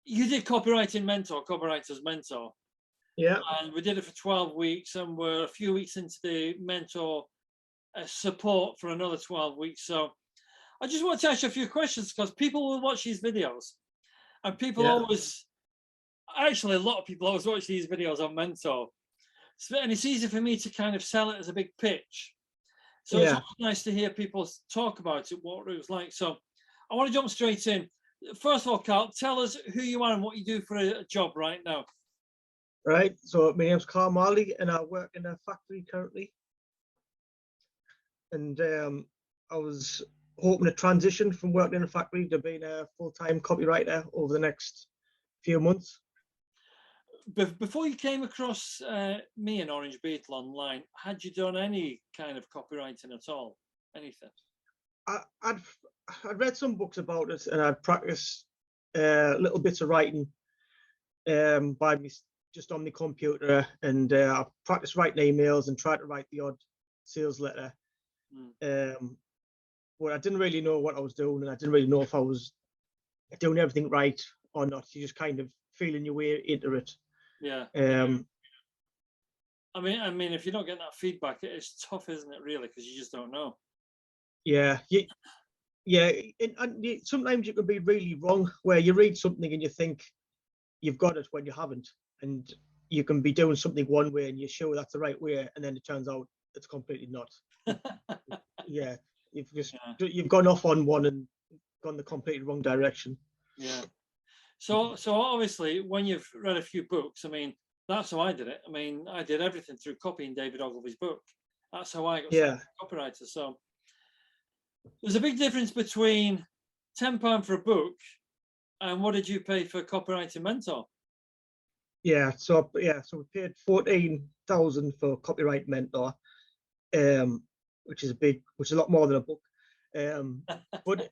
you did Copywriter's Mentor. Yeah. And we did it for 12 weeks, and we're a few weeks into the mentor support for another 12 weeks. So I just want to ask you a few questions, because people will watch these videos, and people always, actually a lot of people always watch these videos on Mentor. And it's easy for me to kind of sell it as a big pitch. So it's always nice to hear people talk about it, what it was like. So I want to jump straight in. First of all, Carl, tell us who you are and what you do for a job right now. Right. So my name's Carl Marley, and I work in a factory currently. And I was hoping to transition from working in a factory to being a full-time copywriter over the next few months. Before you came across me and Orange Beetle online, had you done any kind of copywriting at all? Anything? I'd read some books about it, and I'd practiced little bits of writing by me just on the computer, and I practiced writing emails and tried to write the odd sales letter. But I didn't really know what I was doing, and I didn't really know if I was doing everything right or not. You just kind of feeling your way into it. Yeah. I mean, if you're not getting that feedback, it's tough, isn't it? Really, because you just don't know. Yeah. And sometimes you can be really wrong, where you read something and you think you've got it when you haven't, and you can be doing something one way and you're sure that's the right way, and then it turns out it's completely not. Yeah, you've gone off on one and gone the completely wrong direction. Yeah. So obviously, when you've read a few books, I mean, that's how I did it. I mean, I did everything through copying David Ogilvy's book. That's how I got started as a copywriter. So there's a big difference between £10 for a book and what did you pay for Copywriting Mentor? So we paid 14,000 for Copyright Mentor, which is a lot more than a book. But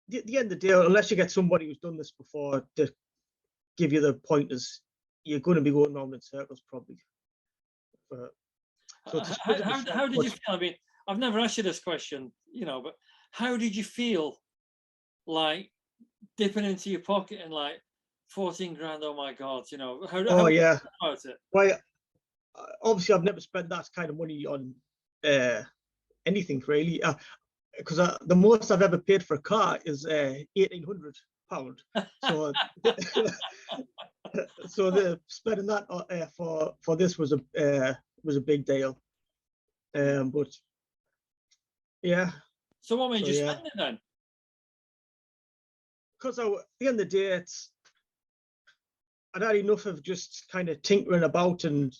at the end of the day, unless you get somebody who's done this before to give you the pointers, you're going to be going around in circles probably. How did you feel? I mean, I've never asked you this question, but how did you feel like dipping into your pocket and like 14 grand? Oh my God, how about it? Well, obviously I've never spent that kind of money on anything really, because the most I've ever paid for a car is £1,800. So so the spending that for this was a big deal. But yeah. So what made you spend it then? Because at the end of the day, I'd had enough of just kind of tinkering about and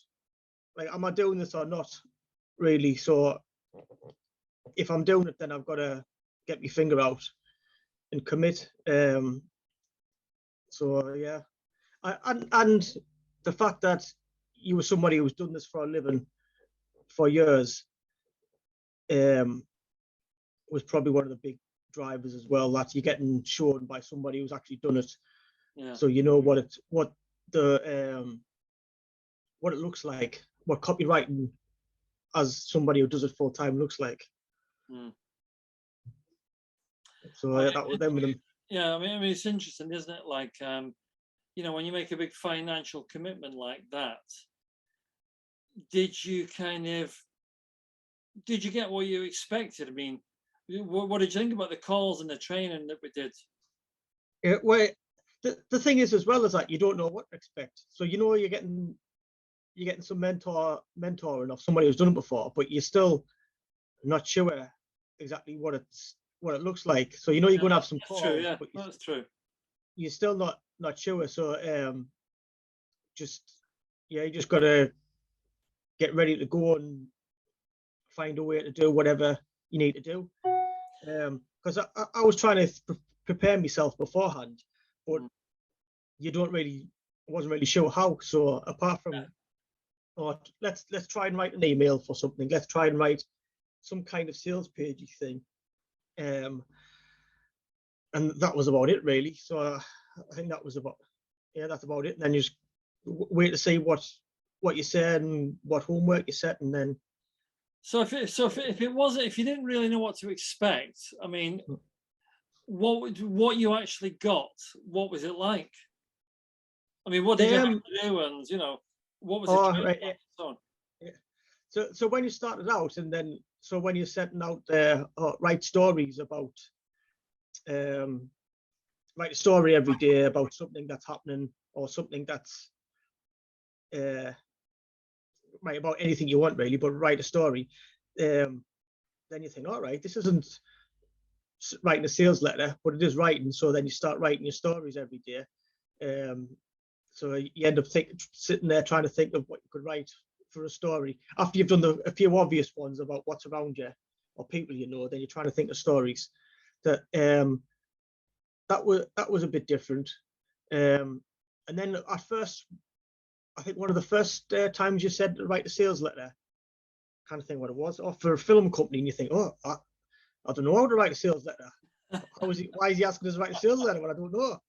like, am I doing this or not? Really. So if I'm doing it, then I've got to get my finger out and commit. So yeah, and the fact that you were somebody who's done this for a living for years was probably one of the big drivers as well, that you're getting shown by somebody who's actually done it. Yeah. So you know what it looks like, what copywriting as somebody who does it full time looks like. So that was them with them. Yeah, I mean it's interesting, isn't it? Like when you make a big financial commitment like that, did you get what you expected? I mean, what did you think about the calls and the training that we did? Yeah, well, the thing is, as well as that, you don't know what to expect. So you're getting some mentoring of somebody who's done it before, but you're still not sure exactly what it looks like. So you're going to have some calls. True, yeah, that's true. You're still not sure. So you just got to get ready to go and find a way to do whatever you need to do. Because I was trying to prepare myself beforehand, but I wasn't really sure how. So apart from, let's try and write an email for something. Let's try and write some kind of sales pagey thing. And that was about it really. So I think that's about it. And then you just wait to see what you said and what homework you set, and then. So if you didn't really know what to expect, I mean, what you actually got, what was it like? I mean, what did you have to do, and what was it? Right, yeah. So on. Yeah. So when you started out, and then so when you're setting out write stories about write a story every day about something that's happening, or something that's write about anything you want really, but write a story. Then you think, all right, this isn't writing a sales letter, but it is writing. So then you start writing your stories every day. So you end up sitting there trying to think of what you could write for a story. After you've done a few obvious ones about what's around you or people you know, then you're trying to think of stories. That was a bit different. And then at first, I think one of the first times you said write a sales letter, kind of think what it was, or for a film company, and you think, oh, I don't know how to write a sales letter. Why is he asking us to write a sales letter when I don't know?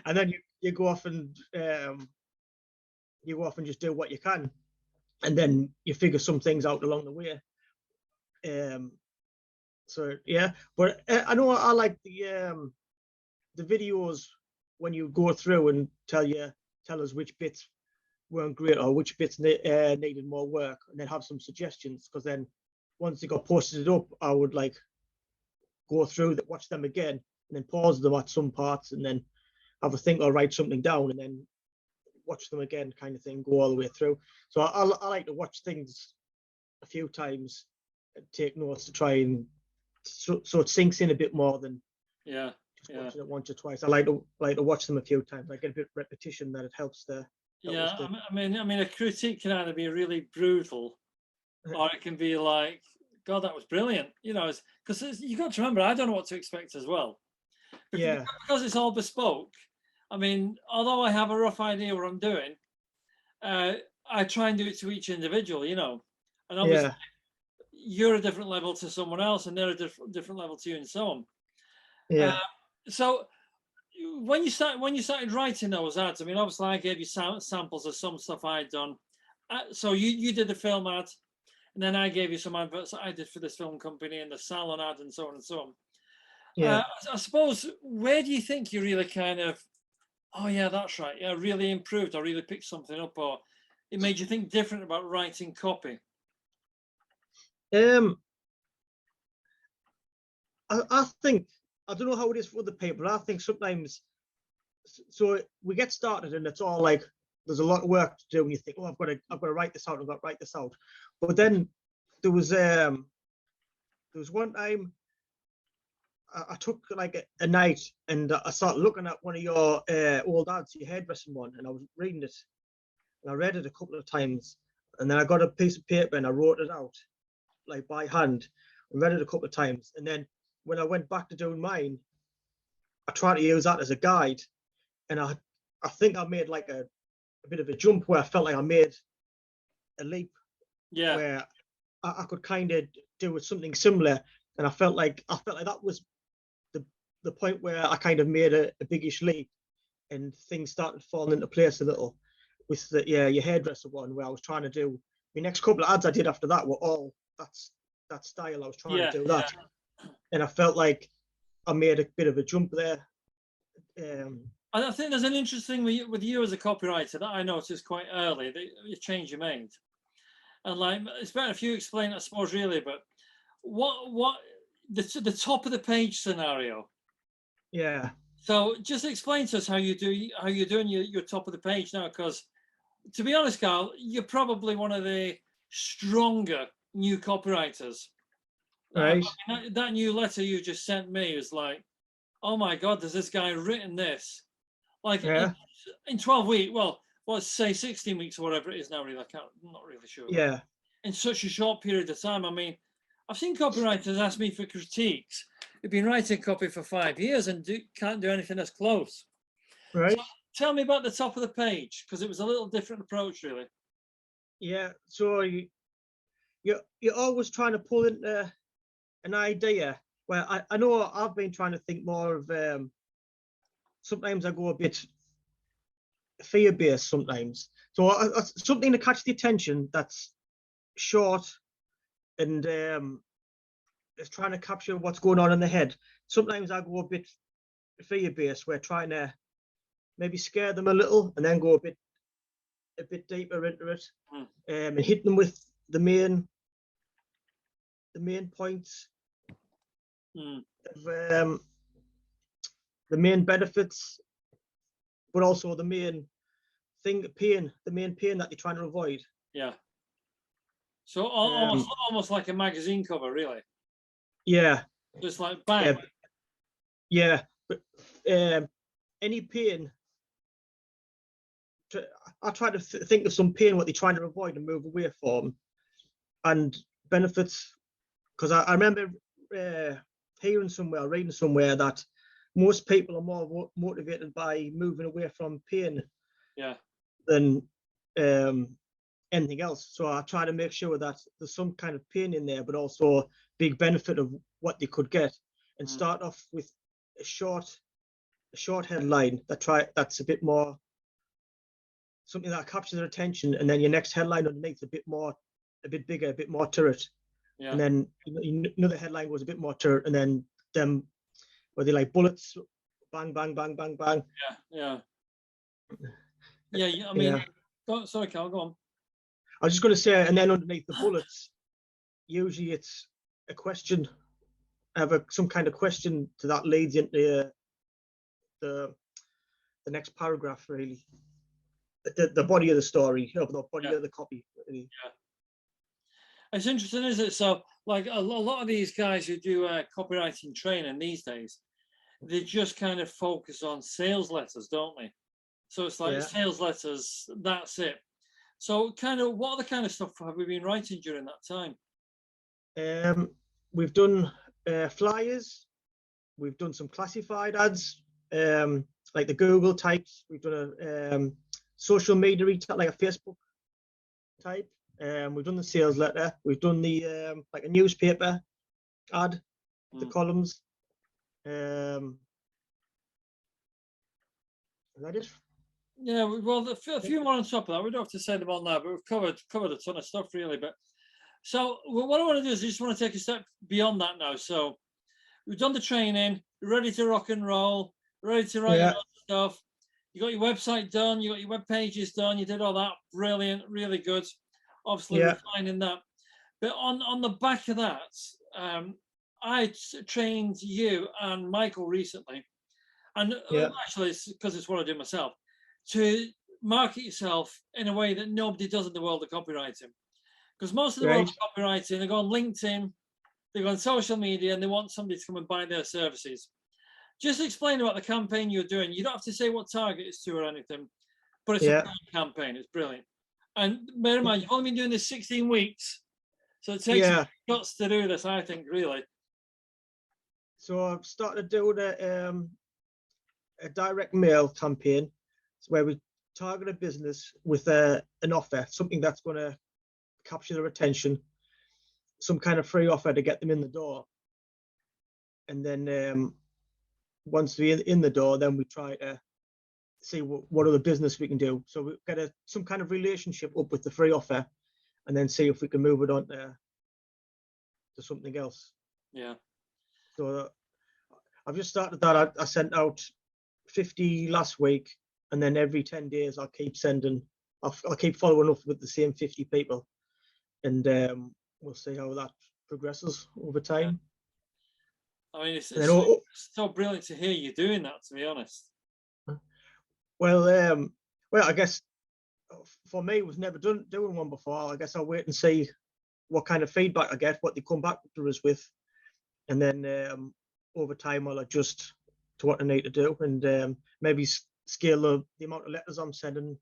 And then you go off and just do what you can, and then you figure some things out along the way. So yeah, but I know I like the videos when you go through and tell us which bits weren't great or which bits needed more work, and then have some suggestions. Because then once they got posted up, I would like go through that, watch them again, and then pause them at some parts, and then have a think or write something down, and then watch them again, kind of thing, go all the way through. So I like to watch things a few times and take notes to try and so it sinks in a bit more than just watching it once or twice. I like to watch them a few times. I get a bit of repetition that it helps the. I mean, a critique can either be really brutal, or it can be like, God, that was brilliant. Because you got to remember, I don't know what to expect as well. Because it's all bespoke. I mean, although I have a rough idea what I'm doing, I try and do it to each individual, and obviously you're a different level to someone else, and they're a different level to you, and so on. So when you started writing those ads, I mean, obviously I gave you samples of some stuff I'd done. So you did the film ad, and then I gave you some adverts that I did for this film company and the salon ad, and so on and so on. I suppose, where do you think you really kind of, oh yeah, that's right, yeah, really improved, or really picked something up, or it made you think different about writing copy? I think, I don't know how it is for other people, but I think sometimes, so we get started and it's all like, there's a lot of work to do, and you think, oh, I've got to write this out, I've got to write this out. But then there was one time I took like a night, and I started looking at one of your old ads, your hairdressing one, and I was reading it, and I read it a couple of times, and then I got a piece of paper and I wrote it out like by hand, and read it a couple of times, and then when I went back to doing mine, I tried to use that as a guide, and I think I made like a bit of a jump where I felt like I made a leap, where I could kind of do something similar, and I felt like that was the point where I kind of made a biggish leap, and things started falling into place a little with your hairdresser one, where I was trying to do the next couple of ads I did after that were all that style. I was trying to do that, and I felt like I made a bit of a jump there. I think there's an interesting with you as a copywriter that I noticed quite early, that you change you made, and like, it's better if you explain, I suppose, really, but what the top of the page scenario. So just explain to us how you're doing your top of the page now, because to be honest, Carl, you're probably one of the stronger new copywriters. Right. That new letter you just sent me was like, oh my God, there's this guy written this. Like in 12 weeks, well, let's say 16 weeks or whatever it is now, really. I'm not really sure. In such a short period of time. I mean, I've seen copywriters ask me for critiques. They've been writing copy for 5 years and can't do anything as close. Right. So tell me about the top of the page, because it was a little different approach, really. Yeah. So you're always trying to pull into an idea. Well, I know I've been trying to think more of. Sometimes I go a bit fear-based. Sometimes, so something to catch the attention that's short and it's trying to capture what's going on in the head. Sometimes I go a bit fear-based. We're trying to maybe scare them a little and then go a bit deeper into it, and hit them with the main points of the main benefits, but also the main pain that you're trying to avoid. Yeah. So almost like a magazine cover, really. Yeah. Just like bang. Yeah. But any pain. I try to think of some pain what they're trying to avoid and move away from, and benefits. Because I remember reading somewhere that most people are more motivated by moving away from pain, than anything else. So I try to make sure that there's some kind of pain in there, but also a big benefit of what they could get, and start off with a short headline that's a bit more something that captures their attention, and then your next headline underneath a bit bigger, a bit more to it. Yeah. And then another headline goes a bit more to it, and then them where they like bullets, bang, bang, bang, bang, bang. Yeah. I mean, sorry, Carl, go on. I was just going to say, and then underneath the bullets, usually it's a question. I have some kind of question to that leads into the next paragraph, really. The body of the story, the body of the copy. Really. Yeah. It's interesting, isn't it? So, like a lot of these guys who do copywriting training these days, they just kind of focus on sales letters, don't they? So it's like sales letters, that's it. So kind of what other kind of stuff have we been writing during that time? We've done flyers, we've done some classified ads, like the Google types. We've done a social media like a Facebook type. We've done the sales letter. We've done the like a newspaper ad, the columns. Is that it? Yeah, well, a few more on top of that. We don't have to say them all now, but we've covered a ton of stuff, really. But so what I want to do is I just want to take a step beyond that now. So we've done the training, we're ready to rock and roll, ready to write stuff. You got your website done, you got your web pages done, you did all that. Brilliant, really good. Obviously, refining that. But on the back of that, I trained you and Michael recently, and actually, it's because it's what I do myself, to market yourself in a way that nobody does in the world of copywriting. Because most of the world of copywriting, they go on LinkedIn, they go on social media, and they want somebody to come and buy their services. Just explain about the campaign you're doing. You don't have to say what target it's to or anything, but it's a brilliant campaign. It's brilliant. And bear in mind, you've only been doing this 16 weeks, so it takes guts to do this, I think, really. So I've started doing a direct mail campaign where we target a business with an offer, something that's going to capture their attention, some kind of free offer to get them in the door. And then once they're in the door, then we try to see what other business we can do. So we get some kind of relationship up with the free offer, and then see if we can move it on to something else. Yeah. So I've just started that. I sent out 50 last week, and then every 10 days I'll keep sending. I'll keep following up with the same 50 people, and we'll see how that progresses over time. I mean, it's so brilliant to hear you doing that, to be honest. Well, I guess for me, it was never doing one before. I guess I'll wait and see what kind of feedback I get, what they come back to us with, and then over time I'll adjust to what I need to do, and maybe scale the amount of letters I'm sending,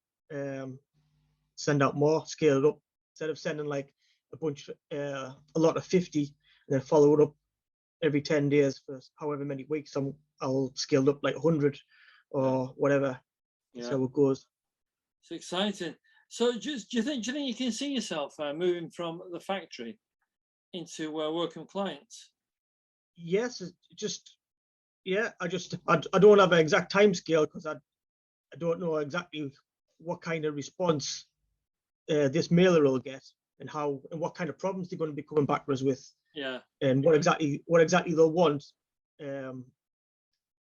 send out more, scale it up. Instead of sending like a lot of 50, and then follow it up every 10 days for however many weeks, I'll scale up like 100 or whatever. That's how it goes. It's exciting. So do you think you can see yourself moving from the factory into working with clients? Yes, I don't have an exact time scale, because I don't know exactly what kind of response this mailer will get, and what kind of problems they're going to be coming back to us with. Yeah. and what exactly they'll want.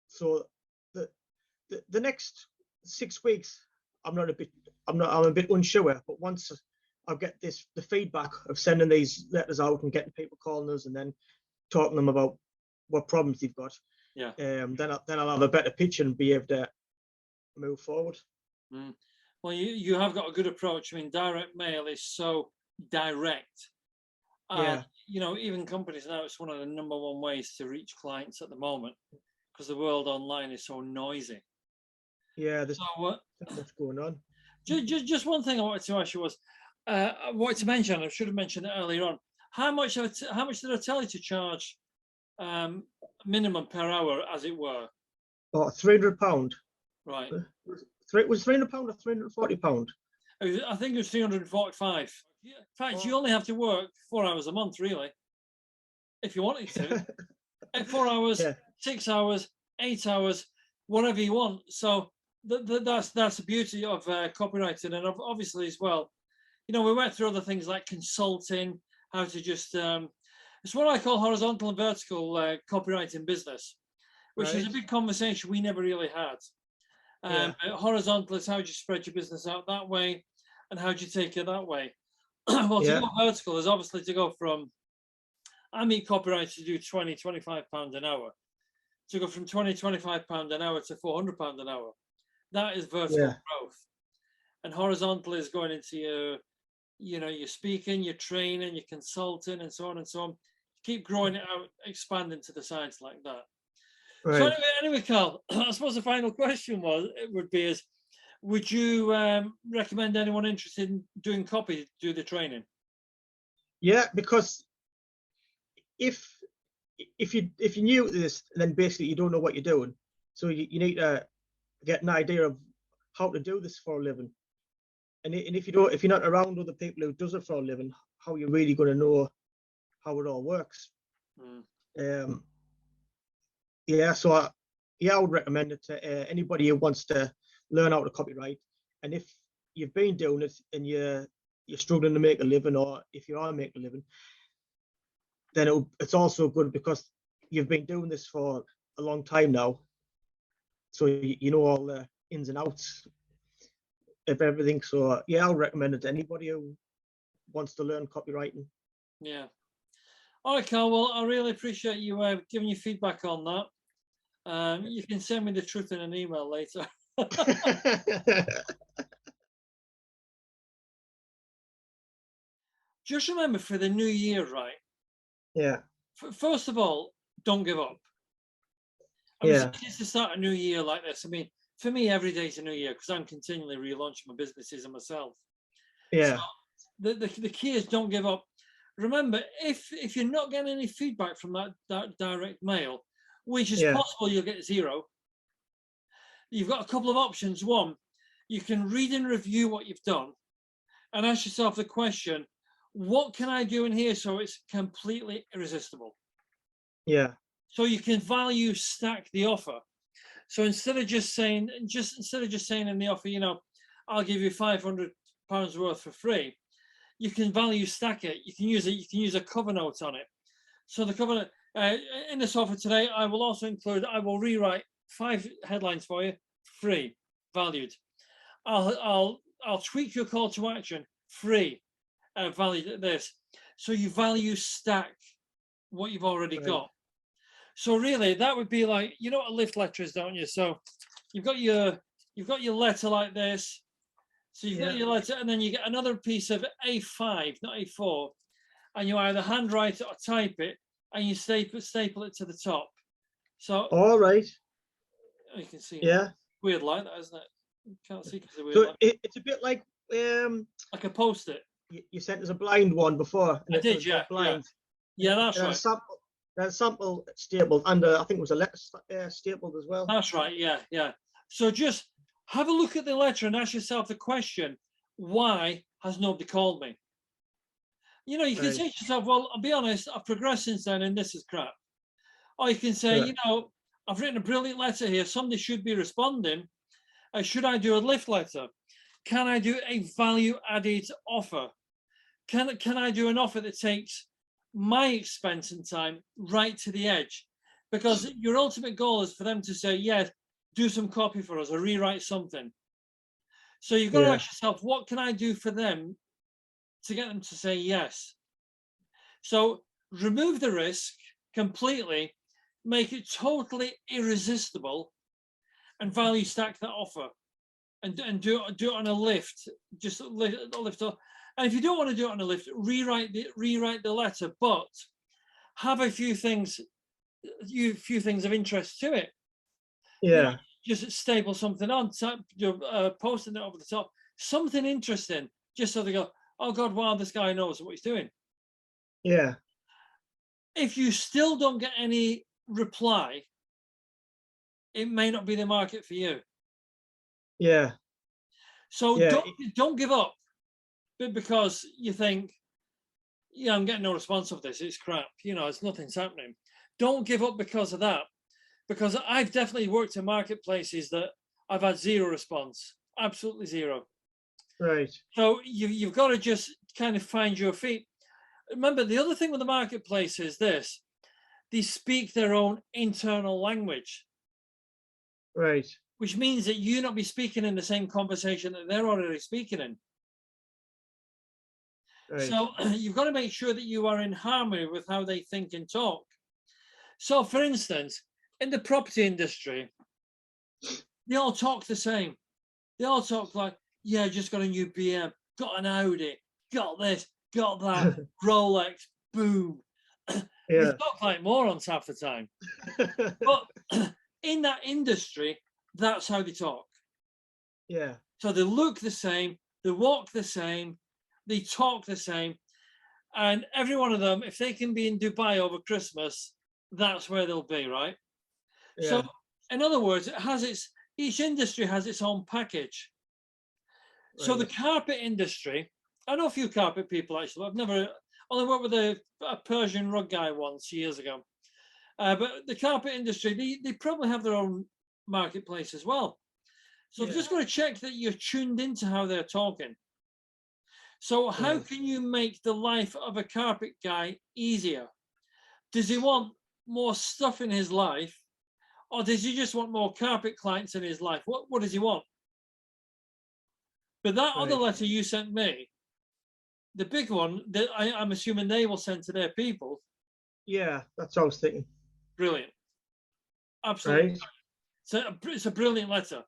So the next 6 weeks, I'm a bit unsure. But once I get the feedback of sending these letters out and getting people calling us and then talking to them about what problems they've got, Yeah. then I'll have a better picture and be able to move forward. Mm. Well, you have got a good approach. I mean, direct mail is so direct. And, even companies now, it's one of the #1 ways to reach clients at the moment because the world online is so noisy. Yeah, there's so much going on. Just one thing I wanted to ask you was, I wanted to mention, I should have mentioned it earlier on, how much did I tell you to charge minimum per hour, as it were? Oh, £300. Right. Was £300 or £340? I think it was 345. In fact, you only have to work 4 hours a month, really, if you wanted to. 4 hours, 6 hours, 8 hours, whatever you want. So that's the beauty of copywriting, and obviously as well, we went through other things like consulting, how to just it's what I call horizontal and vertical copywriting business, which is a big conversation we never really had. But horizontal is how do you spread your business out that way, and how do you take it that way. Well, to go vertical is obviously to go from, I meet copywriters to do £20-25 an hour. To go from £20-25 an hour to £400 an hour, that is vertical growth. And horizontal is going into your speaking, your training, your consulting, and so on and so on. Keep growing it out, expanding to the sides like that. Right. So anyway, Carl, I suppose the final question would be would you recommend anyone interested in doing copy do the training? Yeah, because if you're new to this, then basically you don't know what you're doing. So you need to get an idea of how to do this for a living. And if you're not around other people who does it for a living, how you're really going to know how it all works. So I would recommend it to anybody who wants to learn how to copyright. And if you've been doing it and you're struggling to make a living, or if you are making a living, then it's also good because you've been doing this for a long time now. So you know all the ins and outs of everything. So I'll recommend it to anybody who wants to learn copywriting. Yeah. All right, Carl. Well, I really appreciate you giving your feedback on that. You can send me the truth in an email later. Just remember for the new year, right? Yeah. First of all, don't give up. I mean, just to start a new year like this, I mean, for me, every day's a new year because I'm continually relaunching my businesses and myself. Yeah. So the key is don't give up. Remember, if you're not getting any feedback from that direct mail, which is possible you'll get 0, you've got a couple of options. One, you can read and review what you've done and ask yourself the question, what can I do in here so it's completely irresistible? Yeah. So you can value stack the offer. So instead of just saying in the offer, I'll give you £500 worth for free, you can value stack it. You can use a cover note on it. So the cover in this offer today, I will rewrite 5 headlines for you, free, valued. I'll tweak your call to action, free, valued at this. So you value stack what you've already got. So really, that would be like, you know what a lift letter is, don't you? So you've got your letter like this. So you've got your letter, and then you get another piece of A5, not A4, and you either handwrite it or type it, and you staple it to the top. So all right, you can see. Yeah, weird like that, isn't it? You can't see because weird. So it's a bit like a post-it. You sent us a blind one before. I did, yeah. Blind. Yeah, that's right. A sample stapled, and I think it was a letter stapled as well. That's right, yeah. So just have a look at the letter and ask yourself the question, why has nobody called me? You can say to yourself, well, I'll be honest, I've progressed since then and this is crap. Or you can say, I've written a brilliant letter here, somebody should be responding. Should I do a lift letter? Can I do a value added offer? Can I do an offer that takes my expense and time right to the edge, because your ultimate goal is for them to say, yes, do some copy for us or rewrite something. So you've got to ask yourself, what can I do for them to get them to say yes? So remove the risk completely, make it totally irresistible, and value stack that offer, and do it on a lift. Just lift up. And if you don't want to do it on a lift, rewrite the letter, but have a few things of interest to it. Yeah. Just staple something on, posting it over the top, something interesting, just so they go, oh God, wow, this guy knows what he's doing. Yeah. If you still don't get any reply, it may not be the market for you. Yeah. So Yeah. don't give up because you think, yeah, I'm getting no response of this. It's crap. It's nothing's happening. Don't give up because of that. Because I've definitely worked in marketplaces that I've had zero response, absolutely zero. Right. So you've got to just kind of find your feet. Remember, the other thing with the marketplace is this: they speak their own internal language. Right. Which means that you not be speaking in the same conversation that they're already speaking in. Right. So you've got to make sure that you are in harmony with how they think and talk. So for instance, in the property industry, they all talk the same. They all talk like, yeah, just got a new BM, got an Audi, got this, got that, Rolex, boom. They talk like morons half the time. But in that industry, that's how they talk. Yeah. So they look the same, they walk the same, they talk the same. And every one of them, if they can be in Dubai over Christmas, that's where they'll be, right? Yeah. So in other words, each industry has its own package. Right. So the carpet industry, I know a few carpet people actually. I've never, only worked with a Persian rug guy once years ago. But the carpet industry, they probably have their own marketplace as well. So you've just got to check that you're tuned into how they're talking. So how can you make the life of a carpet guy easier? Does he want more stuff in his life, or does he just want more carpet clients in his life? What does he want? But that other letter you sent me, the big one that I'm assuming they will send to their people. Yeah, that's what I was thinking. Brilliant. Absolutely. Right. So it's a brilliant letter.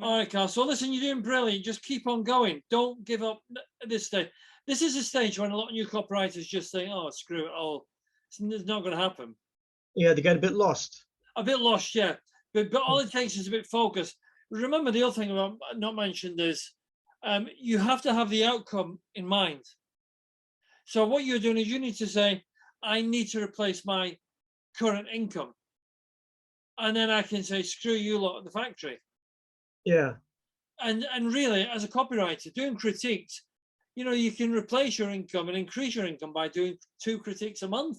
All right, Carl. So listen, you're doing brilliant. Just keep on going. Don't give up at this stage. This is a stage when a lot of new copywriters just think, oh, screw it all. It's not going to happen. Yeah, they get a bit lost. A bit lost, yeah. But all it takes is a bit focus. Remember, the other thing about not mentioned is you have to have the outcome in mind. So what you're doing is you need to say, I need to replace my current income. And then I can say, screw you lot at the factory. Yeah. And really, as a copywriter, doing critiques, you can replace your income and increase your income by doing 2 critiques a month.